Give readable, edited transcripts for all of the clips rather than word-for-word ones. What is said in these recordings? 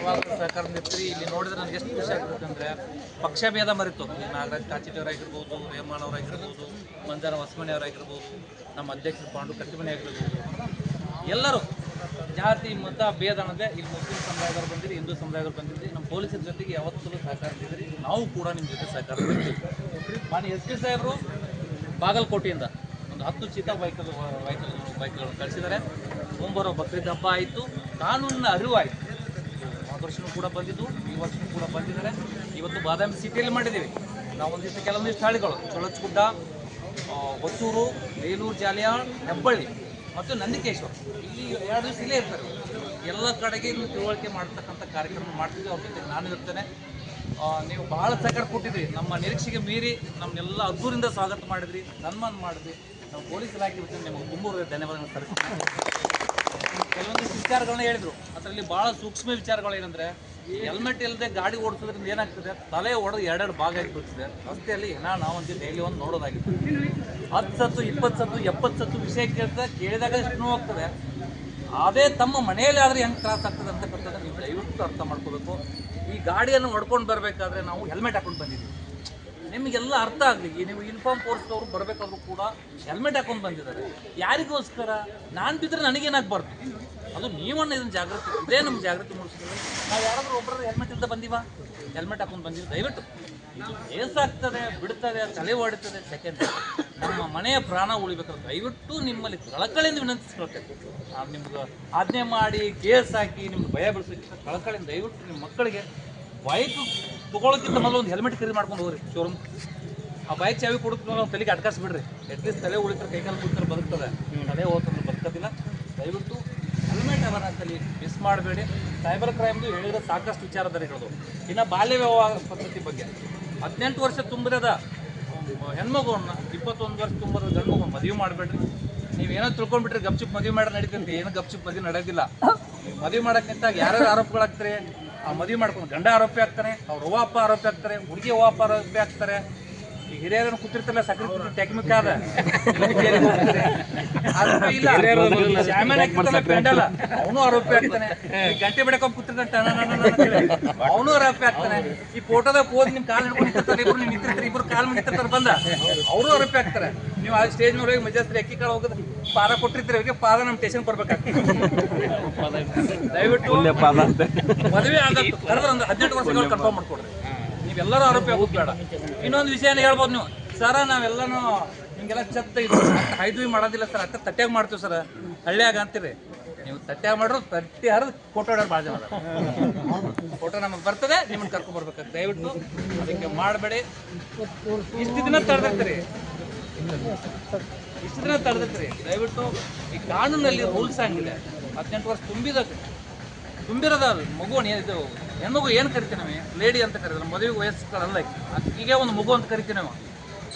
ಯಾವಾಗ ಸಹಕಾರ ನೀಡ್ತೀರಿ. ಇಲ್ಲಿ ನೋಡಿದ್ರೆ ನನಗೆ ಎಷ್ಟು ಖುಷಿ ಆಗ್ತದೆ ಅಂದರೆ ಪಕ್ಷ ಭೇದ ಮರೆತು ನಾಗರಾಜ್ ಕಾಚಿಟಿಯವರಾಗಿರ್ಬೋದು, ರೇಮಾನ್ ಅವರಾಗಿರ್ಬೋದು, ಮಂಜಾನ ಹೊಸಮನಿ ಅವರಾಗಿರ್ಬೋದು, ನಮ್ಮ ಅಧ್ಯಕ್ಷರು ಪಾಂಡು ಕಟ್ಟಿಮನಿ ಆಗಿರ್ಬೋದು, ಎಲ್ಲರೂ ಜಾತಿ ಮತ ಭೇದ ಅನ್ನೋದೇ ಇಲ್ಲಿ ಮುಸ್ಲಿಂ ಸಮುದಾಯದವ್ರು ಬಂದಿರಿ, ಹಿಂದೂ ಸಮುದಾಯದವ್ರು ಬಂದಿರಿ. ನಮ್ಮ ಪೊಲೀಸರ ಜೊತೆಗೆ ಯಾವತ್ತೂ ಸಹಕಾರ ನೀಡಿದ್ರಿ, ನಾವು ಕೂಡ ನಿಮ್ಮ ಜೊತೆ ಸಹಕಾರ ನೀಡ್ತೀವಿ. ಮಾನ್ಯ ಎಸ್ ಪಿ ಸಾಹೇಬರು ಬಾಗಲಕೋಟೆಯಿಂದ ಒಂದು 10 ಚೀತಾ ಬೈಕ್ಗಳನ್ನು ಕಳಿಸಿದ್ದಾರೆ. ಮುಂಬರೋ ಬಕ್ರೀದ್ ಹಬ್ಬ ಆಯಿತು, ಕಾನೂನಿನ ಅರಿವು ಆಯಿತು. ಹೋದ ವರ್ಷವೂ ಕೂಡ ಬಂದಿದ್ದು, ಈ ವರ್ಷವೂ ಕೂಡ ಬಂದಿದ್ದಾರೆ. ಇವತ್ತು ಬಾದಾಮಿ ಸಿಟಿಯಲ್ಲಿ ಮಾಡಿದ್ದೀವಿ ನಾವು ಕೆಲವೊಂದಿಷ್ಟು ಹಳ್ಳಿಗಳು, ಚೊಳಚಗುಡ್ಡ, ಹೊಸೂರು, ಬೇಲೂರು, ಜಾಲಿಯಾಳ್, ಹೆಬ್ಬಳ್ಳಿ ಮತ್ತು ನಂದಿಕೇಶ್ವರ, ಇಲ್ಲಿ 2 ದಿವಸ ಇಲ್ಲೇ ಇರ್ತಾರೆ. ಎಲ್ಲ ಕಡೆಗೆ ಇನ್ನು ತಿಳುವಳಿಕೆ ಮಾಡ್ತಕ್ಕಂಥ ಕಾರ್ಯಕ್ರಮ ಮಾಡ್ತಿದ್ವಿ. ಅವ್ರ ಜೊತೆಗೆ ನಾನು ಇರ್ತೇನೆ. ನೀವು ಭಾಳ ಸಹಕಾರ ಕೊಟ್ಟಿದ್ರಿ, ನಮ್ಮ ನಿರೀಕ್ಷೆಗೆ ಮೀರಿ ನಮ್ಮನ್ನೆಲ್ಲ ಅದ್ದೂರಿಂದ ಸ್ವಾಗತ ಮಾಡಿದ್ರಿ, ಸನ್ಮಾನ ಮಾಡಿದ್ರಿ. ನಾವು ಪೊಲೀಸ್ ಇಲಾಖೆ ವತಿಯಿಂದ ನಿಮಗೆ ತುಂಬ ಧನ್ಯವಾದಗಳನ್ನು ಸಲ್ಲಿಸ್ತೀನಿ. ಕೆಲವೊಂದಿಷ್ಟು ವಿಚಾರಗಳನ್ನ ಹೇಳಿದರು, ಅದರಲ್ಲಿ ಭಾಳ ಸೂಕ್ಷ್ಮ ವಿಚಾರಗಳೇನೆಂದರೆ, ಹೆಲ್ಮೆಟ್ ಇಲ್ಲದೆ ಗಾಡಿ ಓಡಿಸೋದ್ರಿಂದ ಏನಾಗ್ತದೆ, ತಲೆ ಹೊಡೆದು 2 ಭಾಗ ಆಗಿ ಬಿಡ್ತದೆ. ರಸ್ತೆಯಲ್ಲಿ ನಾವಂತೂ ಡೈಲಿ ಒಂದು ನೋಡೋದಾಗಿತ್ತು. 10 ಸತ್ತು 20 ಸತ್ತು 70 ಸತ್ತು ವಿಷಯ ಕೇಳಿದಾಗ ಎಷ್ಟು ನೋವಾಗ್ತದೆ. ಅದೇ ತಮ್ಮ ಮನೆಯಲ್ಲಿ ಆದರೆ ಹೆಂಗೆ ತ್ರಾಸ ಆಗ್ತದೆ ಅಂತಕ್ಕಂಥದ್ದು ನೀವು ದಯವಿಟ್ಟು ಅರ್ಥ ಮಾಡ್ಕೋಬೇಕು. ಈ ಗಾಡಿಯನ್ನು ಹೊಡ್ಕೊಂಡು ಬರಬೇಕಾದ್ರೆ ನಾವು ಹೆಲ್ಮೆಟ್ ಹಾಕೊಂಡು ಬಂದಿದ್ದೀವಿ. ನಿಮಗೆಲ್ಲ ಅರ್ಥ ಆಗಲಿ. ನೀವು ಯೂನಿಫಾರ್ಮ್ ಫೋರ್ಸ್ದವರು ಬರಬೇಕಾದ್ರೂ ಕೂಡ ಹೆಲ್ಮೆಟ್ ಹಾಕೊಂಡು ಬಂದಿದ್ದಾರೆ. ಯಾರಿಗೋಸ್ಕರ? ನಾನು ಬಿದ್ದರೆ ನನಗೇನಾಗಬಾರ್ದು, ಅದು ನೀವನ್ನ ಇದನ್ನು ಜಾಗೃತಿ, ಇದೇ ನಮ್ಮ ಜಾಗೃತಿ ಮೂಡಿಸಿದ್ರೆ. ನಾವು ಯಾರಾದರೂ ಒಬ್ಬರು ಹೆಲ್ಮೆಟ್ ಇಲ್ಲದೆ ಬಂದೀವ, ಹೆಲ್ಮೆಟ್ ಹಾಕೊಂಡು ಬಂದಿವಿ. ದಯವಿಟ್ಟು ಏಸಾಗ್ತದೆ, ಬಿಡ್ತದೆ, ತಲೆ ಹೊಡಿತದೆ. ಸೆಕೆಂಡ್, ನಮ್ಮ ಮನೆಯ ಪ್ರಾಣ ಉಳಿಬೇಕಾದ್ರೆ ದಯವಿಟ್ಟು ನಿಮ್ಮಲ್ಲಿ ಕಳಕಳಿಯಿಂದ ವಿನಂತಿಸ್ಕೊಳ್ತೇನೆ. ನಾನು ನಿಮ್ಗೆ ಆಜ್ಞೆ ಮಾಡಿ ಕೇಸ್ ಹಾಕಿ ನಿಮ್ಗೆ ಭಯ ಬೆಳೆಸೋಕ್ಕಿಂತ ಕಳಕಳಿಯಿಂದ ದಯವಿಟ್ಟು ನಿಮ್ಮ ಮಕ್ಕಳಿಗೆ ಬೈಕ್ ತೊಗೊಳೋಕ್ಕಿಂತ ಮೊದಲು ಒಂದು ಹೆಲ್ಮೆಟ್ ಖರೀದಿ ಮಾಡ್ಕೊಂಡು ಹೋಗ್ರಿ ಶೋರೂಮ್. ಆ ಬೈಕ್ ಚಾವಿ ಕೊಡುತ್ತೆ ನಾವು ತಲೆಗೆ ಅಡ್ಕಾಸ್ಬಿಡ್ರಿ. ಅಟ್ಲೀಸ್ಟ್ ತಲೆ ಉಳಿತಾರೆ, ಕೈಕಾಲು ಕೂತಾರೆ ಬದುಕ್ತದೆ. ತಲೆ ಹೋಗ್ತಂದ್ರೆ ಬದುಕೋದಿಲ್ಲ. ದಯವಿಟ್ಟು ಹೆಲ್ಮೆಟ್ ಅವರಲ್ಲಿ ಮಿಸ್ ಮಾಡಬೇಡಿ. ಸೈಬರ್ ಕ್ರೈಮ್ದು ಹೇಳಿದ್ರೆ ಸಾಕಷ್ಟು ವಿಚಾರಧಾರೆಗಳು. ಇನ್ನು ಬಾಲ್ಯ ವಿವಾಹ ಪದ್ಧತಿ ಬಗ್ಗೆ 18 ವರ್ಷ ತುಂಬಿರದ ಹೆಣ್ಮಗುವನ್ನ 21 ವರ್ಷ ತುಂಬಿದ ಗಂಡು ಮಗು ಮದುವೆ ಮಾಡಬೇಡ್ರಿ. ನೀವೇನೋ ತಿಳ್ಕೊಂಡ್ಬಿಟ್ರೆ ಗಪ್ಚುಪ್ ಮದುವೆ ಮಾಡಿ ನಡೀತಂತೆ. ಏನು ಗಪ್ಚುಪ್ ಮದುವೆ ನಡೆಯೋದಿಲ್ಲ. ಮದುವೆ ಮಾಡೋಕ್ಕಿಂತ ಯಾರ್ಯಾರು ಆರೋಪಗಳಾಗ್ತಾರೆ, ಆ ಮದುವೆ ಮಾಡ್ಕೊಂಡು ಗಂಡ ಆರೋಪಿ ಆಗ್ತಾನೆ, ಅವ್ರ ಅವ್ವ ಅಪ್ಪ ಆರೋಪಿ ಆಗ್ತಾರೆ, ಹುಡುಗಿ ಅವ್ವ ಅಪ್ಪ ಆರೋಪಿ ಆಗ್ತಾರೆ. ಈ ಹಿರಿಯರನ್ನು ಕೂತಿರ್ತಾರಲ್ಲ, ಸಕ್ರೆ ಕೂತಿ ಟೆಕ್ನಿಕ್ ಆದ ಪೆಂಡಲ್ಲ ಅವನು ಆರೋಪಿ ಆಗ್ತಾನೆ. ಗಂಟೆ ಬಿಡಕ್ಕೆ ಕೂತಿರ್ತಾನೆ, ಅವನು ಆರೋಪಿ ಆಗ್ತಾನೆ. ಈ ಫೋಟೋದಾಗ ಹೋದ್ ನಿಮ್ ಕಾಲ್ ಹಿಡ್ಕೊಂಡು ನಿಂತಿರ್ತಾರೆ, ಇಬ್ರು ನೀವು ನಿಂತಿರ್ತಾರೆ, ಇಬ್ರು ಕಾಲ್ ನಿಂತಿರ್ತಾರೆ, ಬಂದ ಅವರು ಆರೋಪಿ ಆಗ್ತಾರೆ. ನೀವು ಆ ಸ್ಟೇಜ್ ಮೇಲೆ ಹೋಗಿ ಮಜಾಸ್ತ್ರಿ ಅಕ್ಕಿ ಕಾಳು ಹೋಗೋದು ಪಾದ ಕೊಟ್ಟಿರ್ತೀರಿ, ಅವರಿಗೆ ಪಾದ ನಮ್ಮ ಸ್ಟೇಷನ್ ಬರ್ಬೇಕಾಗ್ತದೆ. ದಯವಿಟ್ಟು ಮದುವೆ ಆಗಕ್ಕೆ ಕರೆದ್ರೆ ಒಂದು 18 ವರ್ಷಗಳು ಕನ್ಫರ್ಮ್ ಮಾಡ್ಕೊಡ್ರಿ. ನೀವೆಲ್ಲರೂ ಆರೋಪಿ ಆಗೋದು ಬೇಡ. ಇನ್ನೊಂದು ವಿಷಯನ ಹೇಳ್ಬೋದು ನೀವು, ಸರ ನಾವೆಲ್ಲನೂ ಹಿಂಗೆಲ್ಲ ಚೆತ್ತ ಇದು ಹೈದ್ವಿ ಮಾಡೋದಿಲ್ಲ ಸರ್, ಅತ್ತ ತಟ್ಟ್ಯಾಗ ಮಾಡ್ತೀವಿ ಸರ್ ಹಳ್ಳಿಯಾಗ ಅಂತೀರಿ. ನೀವು ತಟ್ಟ್ಯಾಗ ಮಾಡ್ರು ತಟ್ಟಿ ಹರಿದು ಫೋಟೋ ಹೊಡೋರು ಭಾಳ ಜನ. ಫೋಟೋ ನಮಗೆ ಬರ್ತದೆ, ನಿಮ್ಮನ್ನು ಕರ್ಕೊಂಡ್ಬರ್ಬೇಕಾಗ್ತದೆ. ದಯವಿಟ್ಟು ಅದಕ್ಕೆ ಮಾಡಬೇಡಿ. ಇಷ್ಟು ದಿನ ತಡೆದಿರ್ತೀರಿ, ದಯವಿಟ್ಟು ಈ ಕಾನೂನಲ್ಲಿ ರೂಲ್ಸ್ ಹಂಗಿದೆ. 18 ವರ್ಷ ತುಂಬಿರೋದ ಮಗು ಇದು ಹೆಣ್ಮಗು ಏನು ಕರಿತೀವಿ ನಾವು, ಲೇಡಿ ಅಂತ ಕರೀತಾರೆ. ಮದುವೆಗೆ ವಯಸ್ಸುಗಳಲ್ಲ, ಅಕ್ಕಿಗೆ ಒಂದು ಮಗು ಅಂತ ಕರಿತೀವಿ ನಾವು.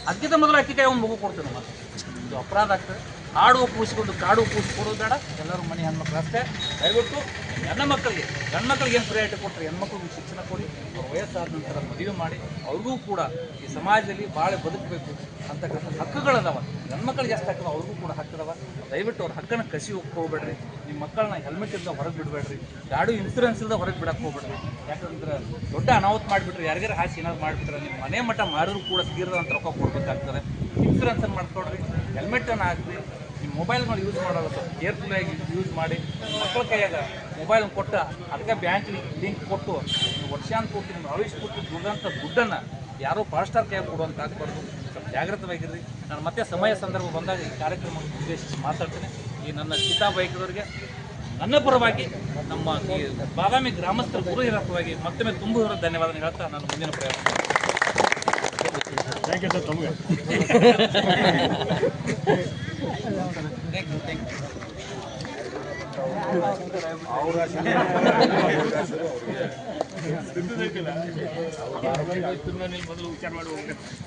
ಅದಕ್ಕಿಂತ ಮೊದಲು ಅಕ್ಕಿಗೆ ಒಂದು ಮಗು ಕೊಡ್ತೀವಿ ನಾವು. ಇದು ಅಪರಾಧ ಆಗ್ತದೆ. ಆಡುವ ಕೂಸಿಕೊಂಡು ಕಾಡುವ ಕೂಸು ಕೊಡೋದು ಬೇಡ. ಎಲ್ಲರೂ ಮನೆ ಹೆಣ್ಮಕ್ಳು ಅಷ್ಟೇ. ದಯವಿಟ್ಟು ಹೆಣ್ಣು ಮಕ್ಕಳಿಗೆ, ಗಂಡು ಮಕ್ಕಳಿಗೆ ಏನು ಪ್ರಯಾರಿಟಿ ಕೊಟ್ಟರೆ ಹೆಣ್ಮಕ್ಳಿಗೆ ಶಿಕ್ಷಣ ಕೊಡಿ. ಅವ್ರ ವಯಸ್ಸಾದ ನಂತರ ಮದುವೆ ಮಾಡಿ ಅವ್ರಿಗೂ ಕೂಡ ಈ ಸಮಾಜದಲ್ಲಿ ಭಾಳ ಬದುಕಬೇಕು ಅಂತಕ್ಕಂಥ ಹಕ್ಕುಗಳದಾವ. ಹೆಣ್ಮಕ್ಳಿಗೆ ಎಷ್ಟು ಹಕ್ಕದ ಅವ್ರಿಗೂ ಕೂಡ ಹಕ್ಕದವ. ದಯವಿಟ್ಟು ಅವ್ರ ಹಕ್ಕನ್ನು ಕಸಿ ಹೋಗ್ಬೇಡ್ರಿ. ನಿಮ್ಮ ಮಕ್ಕಳನ್ನ ಹೆಲ್ಮೆಟ್ ಇಲ್ಲದೆ ಹೊರಗೆ ಬಿಡಬೇಡ್ರಿ. ಗಾಡಿ ಇನ್ಸೂರೆನ್ಸ್ ಇಲ್ಲದೆ ಹೊರಗೆ ಬಿಡಕ್ಕೆ ಹೋಗ್ಬೇಡ್ರಿ. ಯಾಕಂದ್ರೆ ದೊಡ್ಡ ಅನಾಹುತ ಮಾಡಿಬಿಟ್ರೆ, ಯಾರಿಗಾರು ಹಾಸಿ ಏನಾದ್ರು ಮಾಡಿಬಿಟ್ರೆ ನಿಮ್ಮ ಮನೆ ಮಠ ಮಾರಿದ್ರು ಕೂಡ ತೀರದ ರೊಕ್ಕ ಕೊಡಬೇಕಾಗ್ತದೆ. ಇನ್ಸೂರೆನ್ಸನ್ನು ಮಾಡ್ಕೊಡ್ರಿ, ಹೆಲ್ಮೆಟನ್ನು ಹಾಕ್ರಿ. ನಿಮ್ಮ ಮೊಬೈಲ್ಗಳು ಯೂಸ್ ಮಾಡೋದು ಕೇರ್ಫುಲ್ಲಾಗಿ ಯೂಸ್ ಮಾಡಿ. ಮಕ್ಕಳ ಕೈಯಾಗ ಮೊಬೈಲ್ ಕೊಟ್ಟು ಅದಕ್ಕೆ ಬ್ಯಾಂಕ್ ಲಿಂಕ್ ಕೊಟ್ಟು ವರ್ಷಾಂತ ಕೊಟ್ಟು ನಿಮ್ಮ ಭವಿಷ್ಯ ಕೊಟ್ಟು ದುಡ್ಡಂಥ ದುಡ್ಡನ್ನು ಯಾರೋ ಫಾಸ್ಟಾರ್ ಕೈಯಾಗ ಕೊಡುವಂತ ಆಗಬಾರ್ದು. ಸ್ವಲ್ಪ ಜಾಗೃತವಾಗಿರ್ರಿ. ನಾನು ಮತ್ತೆ ಸಮಯ ಸಂದರ್ಭ ಬಂದಾಗ ಈ ಕಾರ್ಯಕ್ರಮವನ್ನು ಉದ್ದೇಶಿಸಿ ಮಾತಾಡ್ತೇನೆ. ಈ ನನ್ನ ಚೀತಾ ಬೈಕ್ದವರಿಗೆ ನನ್ನ ಪರವಾಗಿ, ನಮ್ಮ ಈ ಬಾದಾಮಿ ಗ್ರಾಮಸ್ಥರ ಗುರು ಹಿರಿಯರ ಪರವಾಗಿ ಮತ್ತೊಮ್ಮೆ ತುಂಬ ಧನ್ಯವಾದ ಹೇಳ್ತಾ ನಾನು ಮುಂದಿನ ಪ್ರಯಾಣ ಮೊದಲು ವಿಚಾರ ಮಾಡಿ